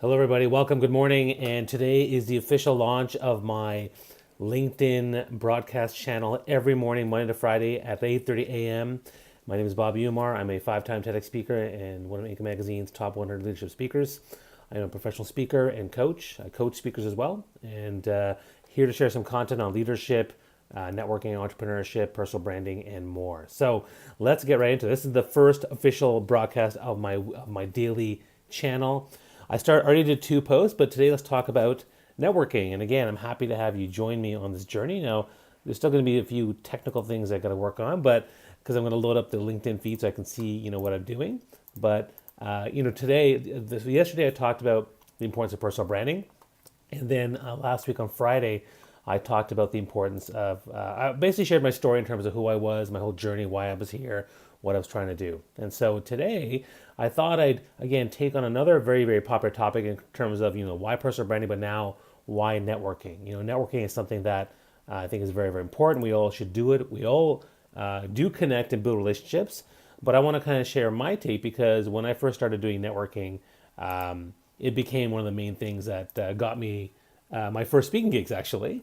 Hello, everybody. Welcome. Good morning. And today is the official launch of my LinkedIn broadcast channel every morning, Monday to Friday at 8:30 a.m. My name is Bob Umar. I'm a five-time TEDx speaker and one of Inc. Magazine's top 100 leadership speakers. I'm a professional speaker and coach. I coach speakers as well, and here to share some content on leadership, networking, entrepreneurship, personal branding, and more. So let's get right into it. This is the first official broadcast of my daily channel. Already did two posts, but today let's talk about networking. And again, I'm happy to have you join me on this journey. Now, there's still going to be a few technical things I got to work on, but because I'm going to load up the LinkedIn feed so I can see, what I'm doing. But yesterday I talked about the importance of personal branding, and then last week on Friday, I talked about the importance of, I basically shared my story in terms of who I was, my whole journey, why I was here, what I was trying to do. And so today, I thought I'd, again, take on another very, very popular topic in terms of, why personal branding, but now why networking. Networking is something that I think is very, very important. We all should do it. We all do connect and build relationships. But I want to kind of share my take because when I first started doing networking, it became one of the main things that got me my first speaking gigs, actually.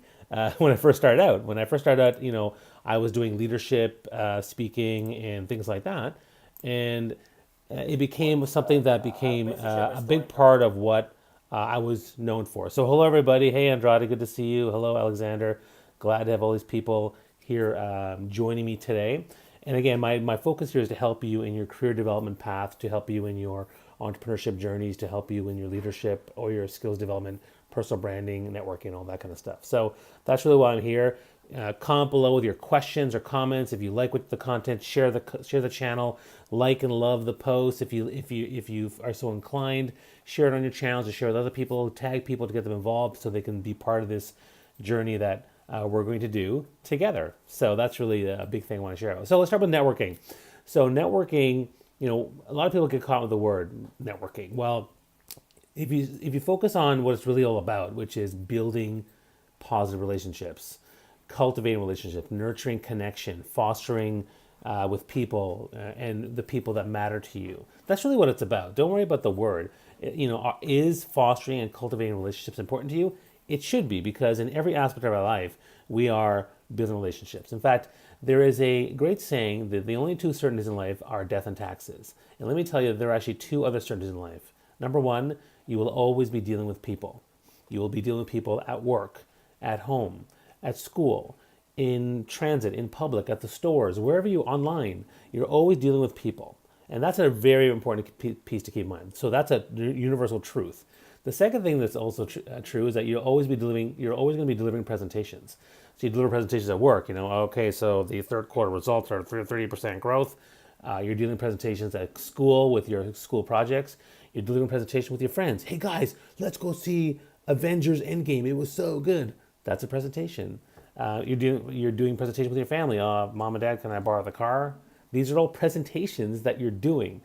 When I first started out. When I first started out, I was doing leadership speaking and things like that. And it became something that became a big part of what I was known for. So hello, everybody. Hey, Andrade, good to see you. Hello, Alexander. Glad to have all these people here joining me today. And again, my focus here is to help you in your career development path, to help you in your entrepreneurship journeys, to help you in your leadership or your skills development, personal branding, networking, all that kind of stuff. So that's really why I'm here. Comment below with your questions or comments. If you like what the content, share the channel, like and love the post. If you are so inclined, share it on your channels, to share with other people, tag people to get them involved so they can be part of this journey that we're going to do together. So that's really a big thing I want to share. So let's start with networking. So networking, a lot of people get caught with the word networking. Well, if you focus on what it's really all about, which is building positive relationships, cultivating relationships, nurturing connection, fostering with people and the people that matter to you. That's really what it's about. Don't worry about the word. Is fostering and cultivating relationships important to you? It should be, because in every aspect of our life, we are building relationships. In fact, there is a great saying that the only two certainties in life are death and taxes. And let me tell you, there are actually two other certainties in life. Number one, you will always be dealing with people. You will be dealing with people at work, at home, at school, in transit, in public, at the stores, wherever you online. You're always dealing with people. And that's a very important piece to keep in mind. So that's a universal truth. The second thing that's also true is that you're always going to be delivering presentations. So you deliver presentations at work. Okay, so the third quarter results are 30% growth. You're doing presentations at school with your school projects. You're delivering presentations with your friends. Hey guys, let's go see Avengers Endgame. It was so good. That's a presentation. You're doing presentations with your family. Mom and Dad, can I borrow the car? These are all presentations that you're doing.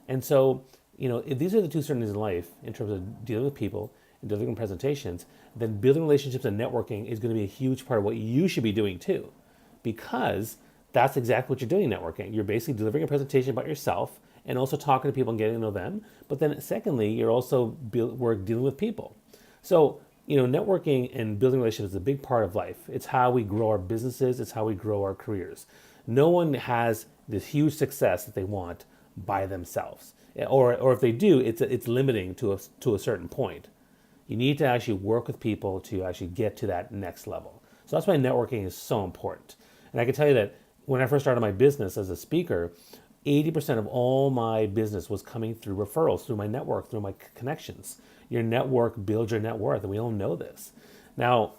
And so, if these are the two certainties in life in terms of dealing with people and delivering presentations, then building relationships and networking is going to be a huge part of what you should be doing too, because that's exactly what you're doing in networking. You're basically delivering a presentation about yourself and also talking to people and getting to know them. But then secondly, you're also dealing with people. So, networking and building relationships is a big part of life. It's how we grow our businesses. It's how we grow our careers. No one has this huge success that they want by themselves. Or if they do, it's limiting to a certain point. You need to actually work with people to actually get to that next level. So that's why networking is so important. And I can tell you that when I first started my business as a speaker, 80% of all my business was coming through referrals, through my network, through my connections. Your network builds your net worth, and we all know this. Now,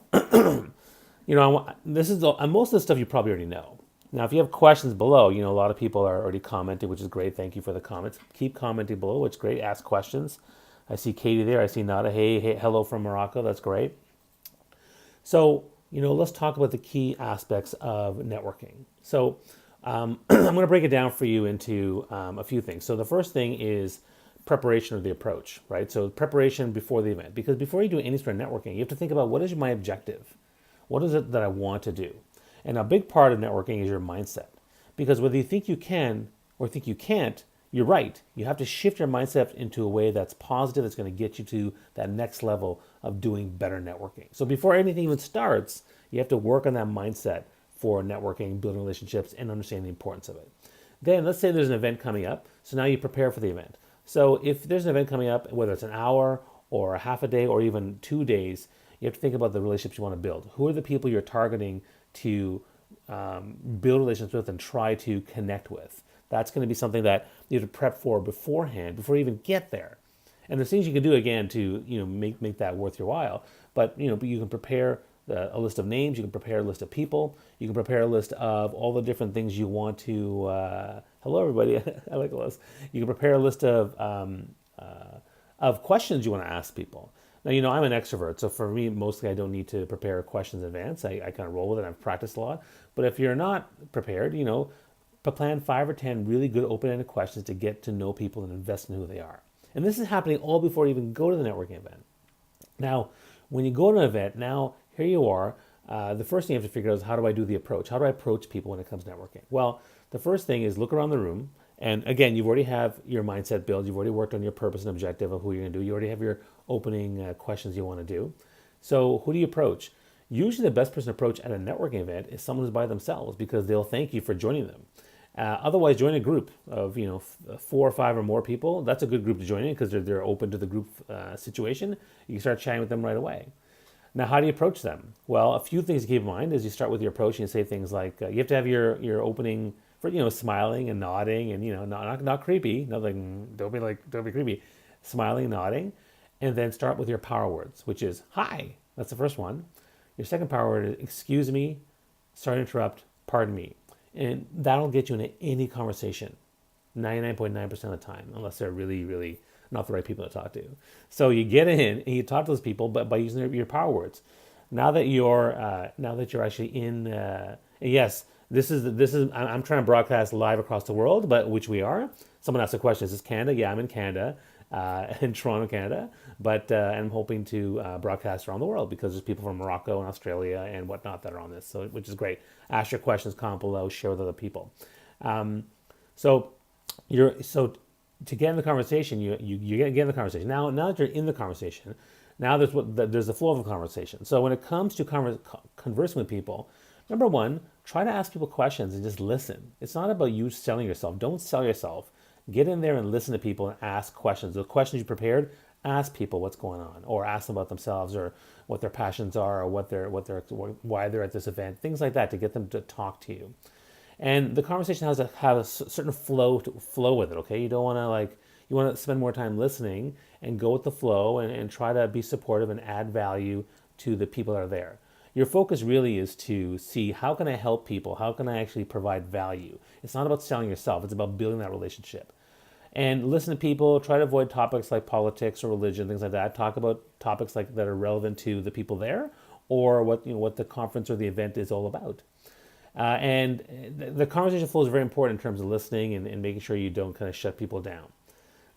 this is most of the stuff you probably already know. Now, if you have questions below, a lot of people are already commenting, which is great. Thank you for the comments. Keep commenting below, which is great. Ask questions. I see Katie there. I see Nada. Hey, hello from Morocco. That's great. So, let's talk about the key aspects of networking. So, I'm going to break it down for you into a few things. So the first thing is preparation of the approach, right? So preparation before the event, because before you do any sort of networking, you have to think about, what is my objective? What is it that I want to do? And a big part of networking is your mindset, because whether you think you can or think you can't, you're right. You have to shift your mindset into a way that's positive, that's going to get you to that next level of doing better networking. So before anything even starts, you have to work on that mindset for networking, building relationships, and understanding the importance of it. Then let's say there's an event coming up. So now you prepare for the event. So if there's an event coming up, whether it's an hour or a half a day or even 2 days, you have to think about the relationships you want to build. Who are the people you're targeting to build relationships with and try to connect with? That's going to be something that you have to prep for beforehand, before you even get there. And there's things you can do again to make that worth your while. But you can prepare a list of names. You can prepare a list of people. You can prepare a list of all the different things you want to. Hello, everybody. I like the list. You can prepare a list of questions you want to ask people. Now, I'm an extrovert, so for me, mostly I don't need to prepare questions in advance. I kind of roll with it. I've practiced a lot. But if you're not prepared, plan 5 or 10 really good open-ended questions to get to know people and invest in who they are. And this is happening all before you even go to the networking event. Now, when you go to an event, now here you are. The first thing you have to figure out is, how do I do the approach? How do I approach people when it comes to networking? Well, the first thing is look around the room. And again, you've already have your mindset built. You've already worked on your purpose and objective of who you're going to do. You already have your opening questions you want to do. So who do you approach? Usually the best person to approach at a networking event is someone who's by themselves, because they'll thank you for joining them. Otherwise, join a group of 4 or 5 or more people. That's a good group to join in, because they're open to the group situation. You can start chatting with them right away. Now, how do you approach them? Well, a few things to keep in mind is you start with your approach and you say things like, you have to have your opening for smiling and nodding and not creepy. Nothing. Don't be creepy. Smiling, nodding, and then start with your power words, which is hi. That's the first one. Your second power word is excuse me, sorry to interrupt, pardon me. And that'll get you into any conversation 99.9% of the time, unless they're really, really not the right people to talk to. So you get in and you talk to those people, but by using your power words. Now that you're actually in, yes, this is I'm trying to broadcast live across the world, but which we are. Someone asked a question: is this Canada? Yeah, I'm in Canada, in Toronto, Canada, but I'm hoping to broadcast around the world, because there's people from Morocco and Australia and whatnot that are on this, so which is great. Ask your questions, comment below, share with other people. So to get in the conversation, you get in the conversation. Now that you're in the conversation, now there's the flow of the conversation. So when it comes to conversing with people, number one, try to ask people questions and just listen. It's not about you selling yourself. Don't sell yourself. Get in there and listen to people and ask questions. The questions you prepared, ask people what's going on, or ask them about themselves, or what their passions are, or why they're at this event, things like that, to get them to talk to you. And the conversation has to have a certain flow with it. Okay, you don't want to you want to spend more time listening and go with the flow, and try to be supportive and add value to the people that are there. Your focus really is to see, how can I help people? How can I actually provide value? It's not about selling yourself. It's about building that relationship. And listen to people. Try to avoid topics like politics or religion, things like that. Talk about topics that are relevant to the people there, or what the conference or the event is all about. And the conversation flow is very important in terms of listening and making sure you don't kind of shut people down.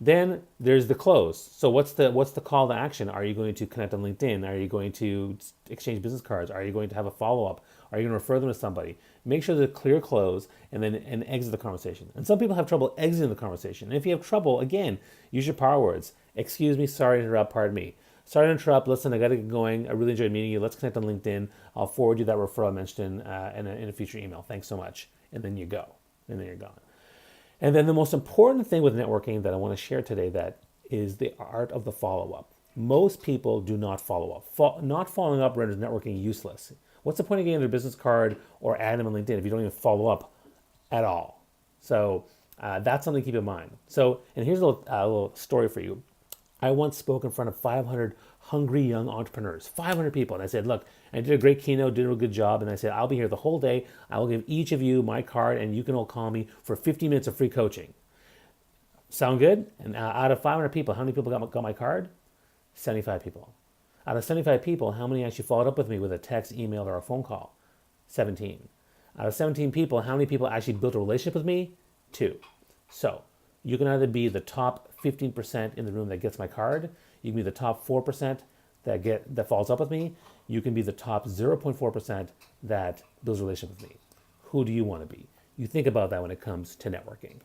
Then there's the close. So what's the call to action? Are you going to connect on LinkedIn? Are you going to exchange business cards? Are you going to have a follow-up? Are you going to refer them to somebody? Make sure there's a clear close, and then exit the conversation. And some people have trouble exiting the conversation. And if you have trouble, again, use your power words. Excuse me, sorry to interrupt, pardon me. Sorry to interrupt, listen, I got to get going. I really enjoyed meeting you. Let's connect on LinkedIn. I'll forward you that referral I mentioned in a future email. Thanks so much. And then you go. And then you're gone. And then the most important thing with networking that I want to share today, that is the art of the follow-up. Most people do not follow up. Not following up renders networking useless. What's the point of getting their business card or add them on LinkedIn if you don't even follow up at all? So that's something to keep in mind. So, and here's a little story for you. I once spoke in front of 500 hungry young entrepreneurs, 500 people. And I said, look, I did a great keynote, did a good job. And I said, I'll be here the whole day. I will give each of you my card, and you can all call me for 50 minutes of free coaching. Sound good? And out of 500 people, how many people got my card? 75 people. Out of 75 people, how many actually followed up with me with a text, email, or a phone call? 17. Out of 17 people, how many people actually built a relationship with me? 2. So you can either be the top 15% in the room that gets my card. You can be the top 4% that follows up with me. You can be the top 0.4% that builds a relationship with me. Who do you want to be? You think about that when it comes to networking.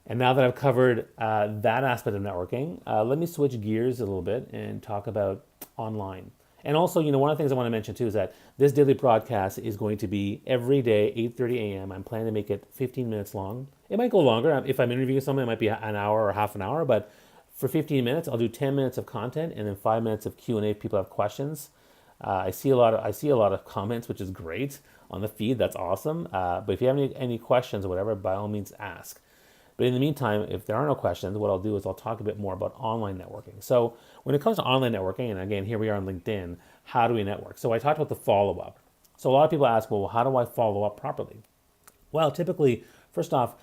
And now that I've covered that aspect of networking, let me switch gears a little bit and talk about online. And also, one of the things I want to mention too is that this daily broadcast is going to be every day, 8:30 a.m. I'm planning to make it 15 minutes long. It might go longer. If I'm interviewing someone, it might be an hour or half an hour. But for 15 minutes, I'll do 10 minutes of content and then 5 minutes of Q&A if people have questions. I see a lot of comments, which is great on the feed. That's awesome. But if you have any questions or whatever, by all means ask. But in the meantime, if there are no questions, what I'll do is I'll talk a bit more about online networking. So when it comes to online networking, and again, here we are on LinkedIn, how do we network? So I talked about the follow-up. So a lot of people ask, well, how do I follow up properly? Well, typically, first off,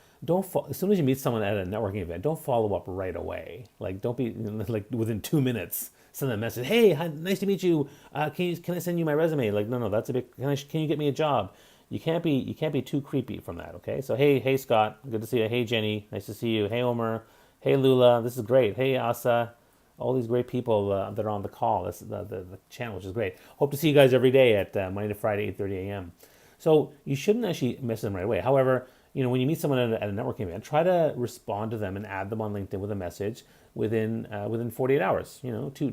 as soon as you meet someone at a networking event, don't follow up right away. Like, don't be like within 2 minutes. Send a message. Hey, nice to meet you. Can I send you my resume? Like, no, that's a bit. Can you get me a job? You can't be too creepy from that. Okay. So hey Scott, good to see you. Hey Jenny, nice to see you. Hey Omer. Hey Lula, this is great. Hey Asa, all these great people that are on the call. This is the channel, which is great. Hope to see you guys every day at Monday to Friday, 8:30 a.m. So you shouldn't actually message them right away. However, when you meet someone at a networking event, try to respond to them and add them on LinkedIn with a message within 48 hours. 1 to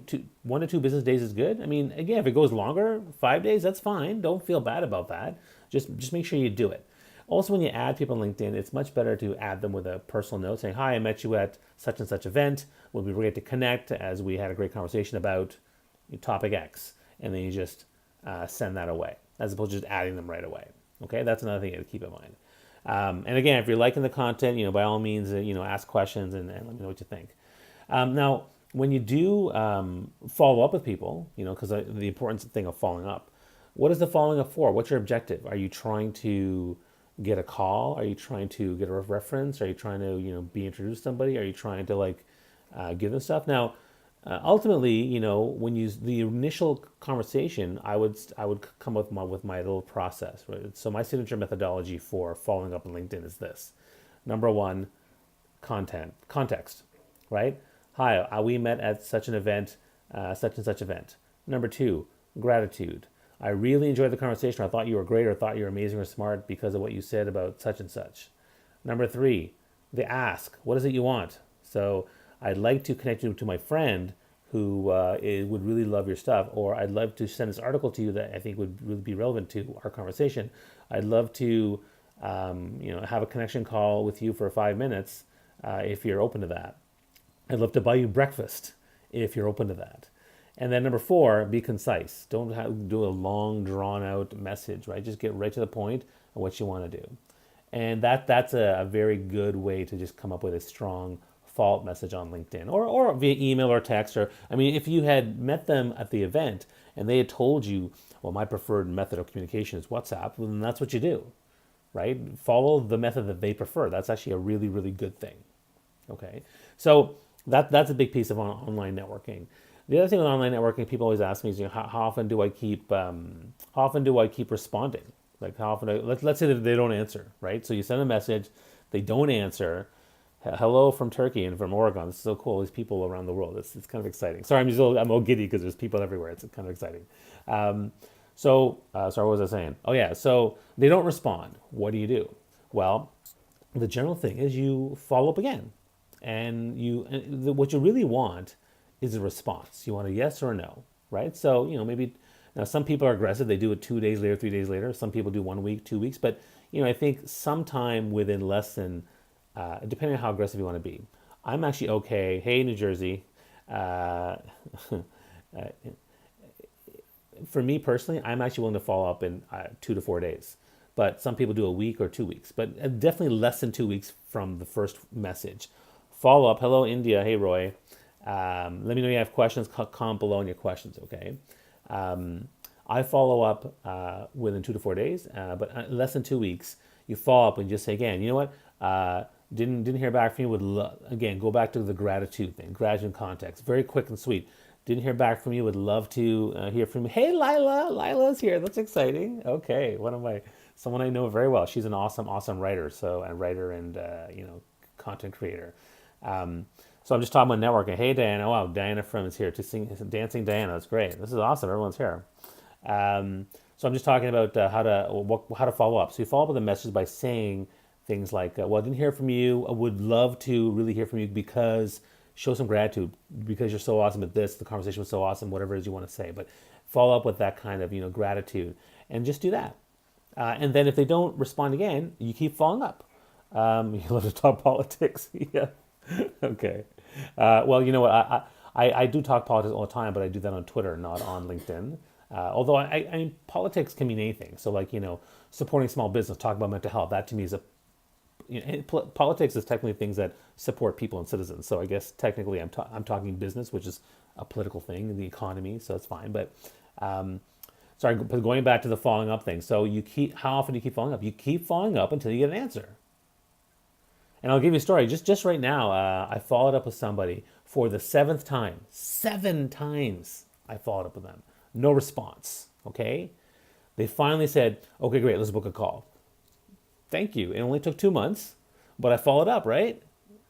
2 business days is good. I mean, again, if it goes longer, 5 days, that's fine. Don't feel bad about that. Just make sure you do it. Also, when you add people on LinkedIn, it's much better to add them with a personal note saying, "Hi, I met you at such and such event. Would be great to connect as we had a great conversation about topic X," and then you just send that away, as opposed to just adding them right away. Okay, that's another thing to keep in mind. And again, if you're liking the content, by all means, ask questions and let me know what you think. Now, when you do follow up with people, because the important thing of following up, what is the following up for? What's your objective? Are you trying to get a call? Are you trying to get a reference? Are you trying to, be introduced to somebody? Are you trying to give them stuff? Now, ultimately, when you the initial conversation, I would come up with my little process, right? So my signature methodology for following up on LinkedIn is this: number one, context, right? Hi, we met at such an event, such and such event. Number two, gratitude. I really enjoyed the conversation. I thought you were great, or thought you were amazing or smart because of what you said about such and such. Number three, the ask. What is it you want? So I'd like to connect you to my friend who would really love your stuff, or I'd love to send this article to you that I think would really be relevant to our conversation. I'd love to, have a connection call with you for 5 minutes if you're open to that. I'd love to buy you breakfast if you're open to that. And then number four, be concise. Don't do a long, drawn-out message, right? Just get right to the point of what you want to do. And that's a very good way to just come up with a strong follow-up message on LinkedIn or via email or text. Or, I mean, if you had met them at the event and they had told you, well, my preferred method of communication is WhatsApp, well, then that's what you do, right? Follow the method that they prefer. That's actually a really, really good thing. Okay, so that's a big piece of online networking. The other thing with online networking, people always ask me is, how often do I keep responding? Like how often? Let's say that they don't answer, right? So you send a message, they don't answer. Hello from Turkey and from Oregon. It's so cool. There's people around the world. It's kind of exciting. Sorry, I'm all giddy because there's people everywhere. It's kind of exciting. Sorry, what was I saying? Oh yeah. So they don't respond. What do? Well, the general thing is you follow up again, and what you really want is a response. You want a yes or a no, right? So, maybe now some people are aggressive. They do it 2 days later, 3 days later. Some people do 1 week, 2 weeks. But, I think sometime within less than, depending on how aggressive you want to be. I'm actually okay. Hey, New Jersey. For me personally, I'm actually willing to follow up in 2 to 4 days. But some people do a week or 2 weeks. But definitely less than 2 weeks from the first message. Follow up. Hello, India. Hey, Roy. Let me know you have questions. Comment below on your questions, okay? I follow up within 2 to 4 days, but less than 2 weeks. You follow up and just say again, you know what? Didn't hear back from you. Again, go back to the gratitude thing. Gratitude and context. Very quick and sweet. Didn't hear back from you. Would love to hear from you. Hey, Lila. Lila's here. That's exciting. Okay, someone I know very well. She's an awesome writer. And content creator. So I'm just talking about networking. Hey, Diana. Wow, Diana from is here to sing Dancing Diana. That's great. This is awesome. Everyone's here. So I'm just talking about how to follow up. So you follow up with a message by saying things like, well, I didn't hear from you. I would love to really hear from you because show some gratitude because you're so awesome at this. The conversation was so awesome, whatever it is you want to say. But follow up with that kind of, gratitude and just do that. And then if they don't respond again, you keep following up. You love to talk politics. Yeah. Okay. Well, you know what? I do talk politics all the time, but I do that on Twitter, not on LinkedIn. Although I mean, politics can mean anything. So like, supporting small business, talking about mental health, that to me is politics is technically things that support people and citizens. So I guess technically I'm talking business, which is a political thing in the economy. So it's fine. But sorry, but going back to the following up thing. So how often do you keep following up? You keep following up until you get an answer. And I'll give you a story. Just right now, I followed up with somebody for the 7th time. 7 times I followed up with them. No response. Okay? They finally said, okay, great, let's book a call. Thank you. It only took 2 months, but I followed up, right?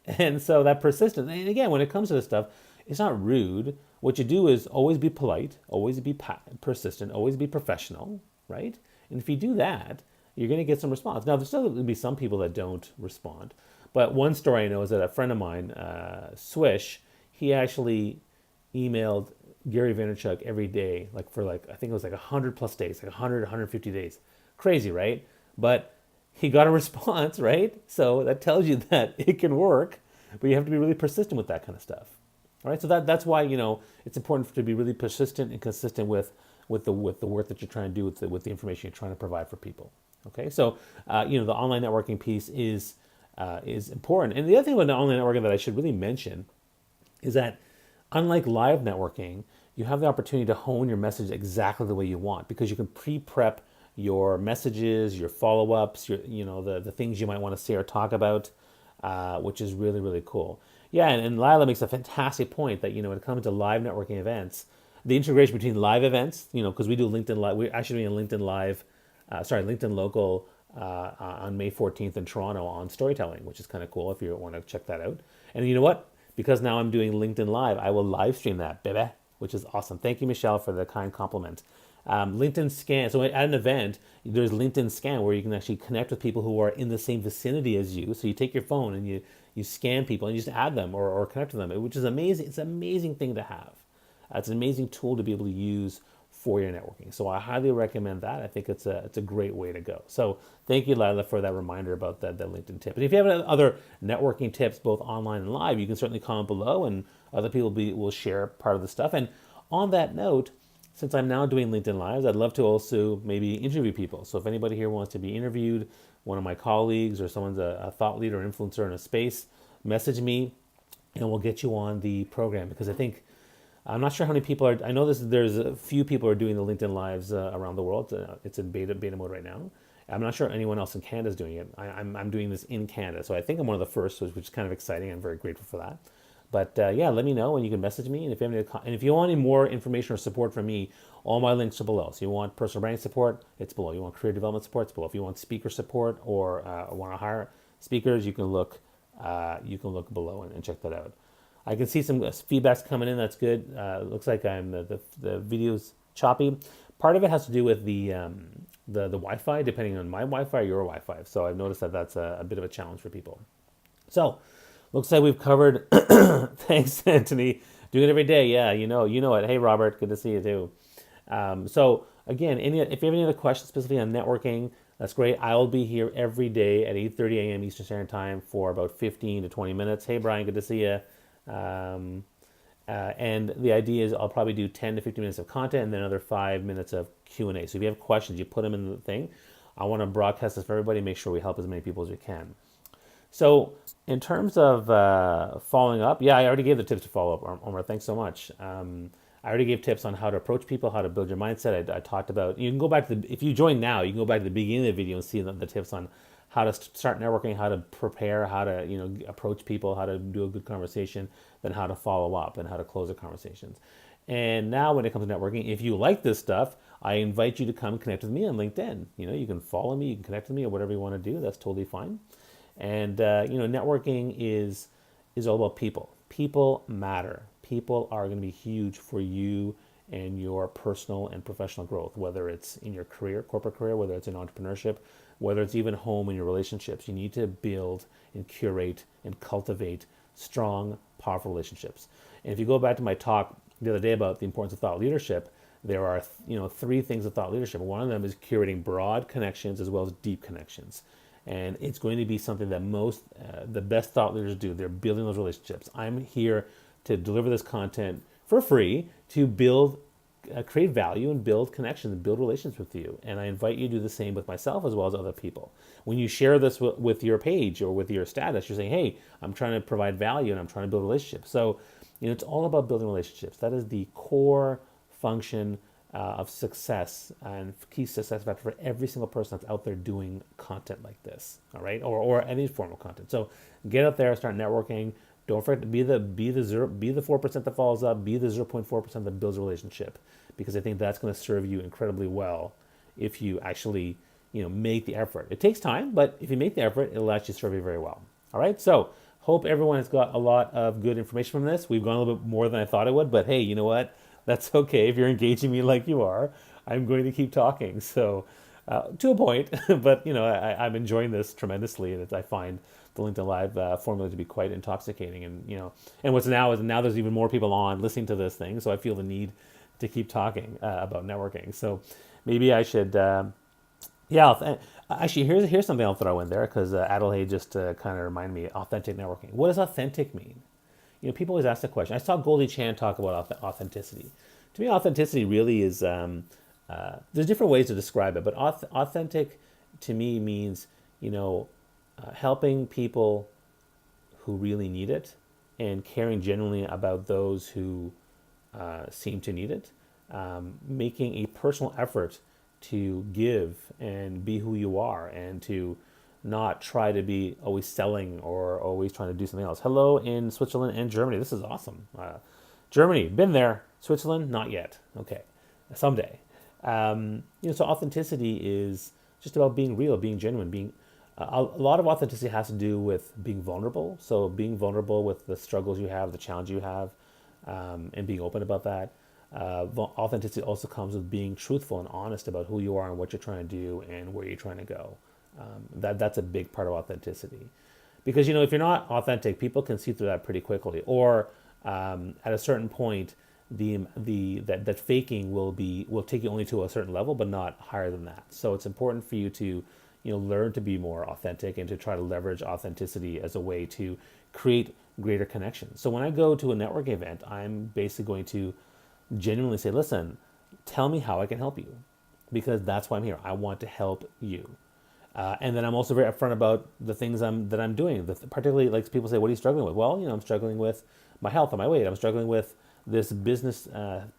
And so that persistence. And again, when it comes to this stuff, it's not rude. What you do is always be polite, always be persistent, always be professional, right? And if you do that, you're going to get some response. Now, there's still going to be some people that don't respond. But one story I know is that a friend of mine, Swish, he actually emailed Gary Vaynerchuk every day, I think it was 100 plus days, 100, 150 days. Crazy, right? But he got a response, right? So that tells you that it can work, but you have to be really persistent with that kind of stuff. All right, so that's why it's important to be really persistent and consistent with the work that you're trying to do with the information you're trying to provide for people. Okay, so the online networking piece is important. And the other thing about the online networking that I should really mention is that unlike live networking, you have the opportunity to hone your message exactly the way you want because you can pre-prep your messages, your follow-ups, the things you might want to say or talk about, which is really, really cool. Yeah, and Lila makes a fantastic point that, when it comes to live networking events, the integration between live events, because we do LinkedIn Live, we're actually doing LinkedIn Live, LinkedIn Local on May 14th in Toronto on storytelling, which is kind of cool if you want to check that out. And you know what? Because now I'm doing LinkedIn Live, I will live stream that, baby, which is awesome. Thank you, Michelle, for the kind compliment. LinkedIn Scan. So at an event, there's LinkedIn Scan where you can actually connect with people who are in the same vicinity as you. So you take your phone and you scan people and you just add them or connect to them, which is amazing. It's an amazing thing to have. It's an amazing tool to be able to use for your networking. So I highly recommend that. I think it's a great way to go. So thank you, Lila, for that reminder about that LinkedIn tip. And if you have other networking tips, both online and live, you can certainly comment below and other people will share part of the stuff. And on that note, since I'm now doing LinkedIn Lives, I'd love to also maybe interview people. So if anybody here wants to be interviewed, one of my colleagues or someone's a thought leader or influencer in a space, message me and we'll get you on the program because I'm not sure how many people are. I know there's a few people who are doing the LinkedIn Lives around the world. It's in beta mode right now. I'm not sure anyone else in Canada is doing it. I'm doing this in Canada, so I think I'm one of the first, which is kind of exciting. I'm very grateful for that. But yeah, let me know and you can message me. And if you want any more information or support from me, all my links are below. So you want personal branding support, it's below. You want career development support, it's below. If you want speaker support or want to hire speakers, you can look below and check that out. I can see some feedbacks coming in. That's good. Looks like the video's choppy. Part of it has to do with the Wi-Fi, depending on my Wi-Fi or your Wi-Fi. So I've noticed that that's a bit of a challenge for people. So looks like we've covered. Thanks, Anthony. Doing it every day. Yeah, you know it. Hey, Robert. Good to see you too. So again, if you have any other questions specifically on networking, that's great. I will be here every day at 8:30 a.m. Eastern Standard Time for about 15 to 20 minutes. Hey, Brian. Good to see you. And the idea is I'll probably do 10 to 15 minutes of content and then another 5 minutes of Q&A. So if you have questions, you put them in the thing. I want to broadcast this for everybody, make sure we help as many people as we can. So in terms of following up, yeah, I already gave the tips to follow up, Omar. Thanks so much. I already gave tips on how to approach people, how to build your mindset. I talked about, you can go back to if you join now, you can go back to the beginning of the video and see the tips on how to start networking, how to prepare, how to approach people, how to do a good conversation, then how to follow up and how to close the conversations. And now when it comes to networking, if you like this stuff, I invite you to come connect with me on LinkedIn. You can follow me, you can connect with me or whatever you want to do. That's totally fine. And networking is all about people. People matter. People are going to be huge for you and your personal and professional growth, whether it's in your career, corporate career, whether it's in entrepreneurship, whether it's even home and your relationships, you need to build and curate and cultivate strong, powerful relationships. And if you go back to my talk the other day about the importance of thought leadership, there are three things of thought leadership. One of them is curating broad connections as well as deep connections, and it's going to be something that most the best thought leaders do. They're building those relationships. I'm here to deliver this content for free to build, create value and build connections and build relations with you. And I invite you to do the same with myself as well as other people. When you share this with your page or with your status, you're saying, hey, I'm trying to provide value and I'm trying to build relationships. So, it's all about building relationships. That is the core function of success and key success factor for every single person that's out there doing content like this, all right, or any form of content. So get out there, start networking. Don't forget to be the 4% that follows up, be the 0.4% that builds a relationship, because I think that's going to serve you incredibly well if you actually make the effort. It takes time, but if you make the effort, it'll actually serve you very well. All right, so hope everyone has got a lot of good information from this. We've gone a little bit more than I thought it would, but hey, you know what? That's okay. If you're engaging me like you are, I'm going to keep talking. So to a point, but I'm enjoying this tremendously, and I find the LinkedIn Live formula to be quite intoxicating. And what's now is there's even more people on listening to this thing, so I feel the need to keep talking about networking. So maybe I should, actually here's something I'll throw in there, because Adelaide just kind of reminded me, authentic networking. What does authentic mean? People always ask the question. I saw Goldie Chan talk about authenticity. To me, authenticity really is, there's different ways to describe it, but authentic to me means, helping people who really need it and caring genuinely about those who seem to need it, making a personal effort to give and be who you are, and to not try to be always selling or always trying to do something else. Hello in Switzerland and Germany. This is awesome. Germany, been there. Switzerland, not yet. Okay, someday. So authenticity is just about being real, being genuine, being. A lot of authenticity has to do with being vulnerable. So being vulnerable with the struggles you have, the challenge you have, and being open about that. Authenticity also comes with being truthful and honest about who you are and what you're trying to do and where you're trying to go. That's a big part of authenticity, because if you're not authentic, people can see through that pretty quickly. Or at a certain point, that faking will take you only to a certain level, but not higher than that. So it's important for you to learn to be more authentic and to try to leverage authenticity as a way to create greater connections. So when I go to a networking event, I'm basically going to genuinely say, listen, tell me how I can help you, because that's why I'm here. I want to help you. And then I'm also very upfront about the things that I'm doing. Particularly, like, people say, what are you struggling with? Well, I'm struggling with my health and my weight. I'm struggling with this business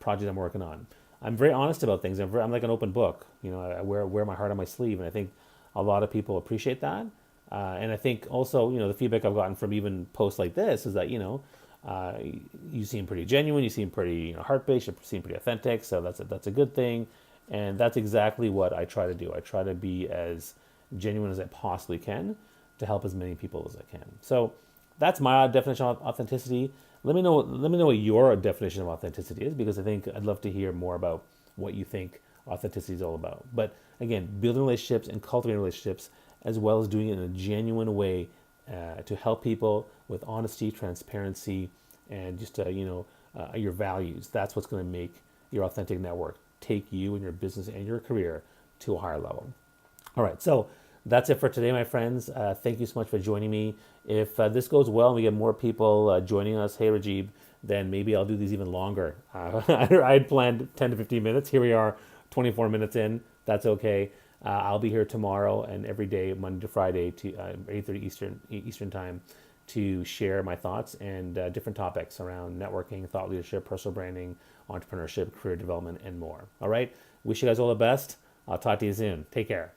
project I'm working on. I'm very honest about things. I'm like an open book. I wear my heart on my sleeve, and I think a lot of people appreciate that. And I think also, the feedback I've gotten from even posts like this is that, you seem pretty genuine, you seem pretty heart-based, you seem pretty authentic. So that's a good thing. And that's exactly what I try to do. I try to be as genuine as I possibly can to help as many people as I can. So that's my definition of authenticity. Let me know what your definition of authenticity is, because I think I'd love to hear more about what you think authenticity is all about. But again, building relationships and cultivating relationships, as well as doing it in a genuine way to help people with honesty, transparency, and just your values. That's what's going to make your authentic network take you and your business and your career to a higher level. All right, so that's it for today, my friends. Thank you so much for joining me. If this goes well and we get more people joining us, hey, Rajib, then maybe I'll do these even longer. I had planned 10 to 15 minutes. Here we are, 24 minutes in. That's okay. I'll be here tomorrow and every day, Monday to Friday, to 8:30 Eastern time, to share my thoughts and different topics around networking, thought leadership, personal branding, entrepreneurship, career development, and more. All right. Wish you guys all the best. I'll talk to you soon. Take care.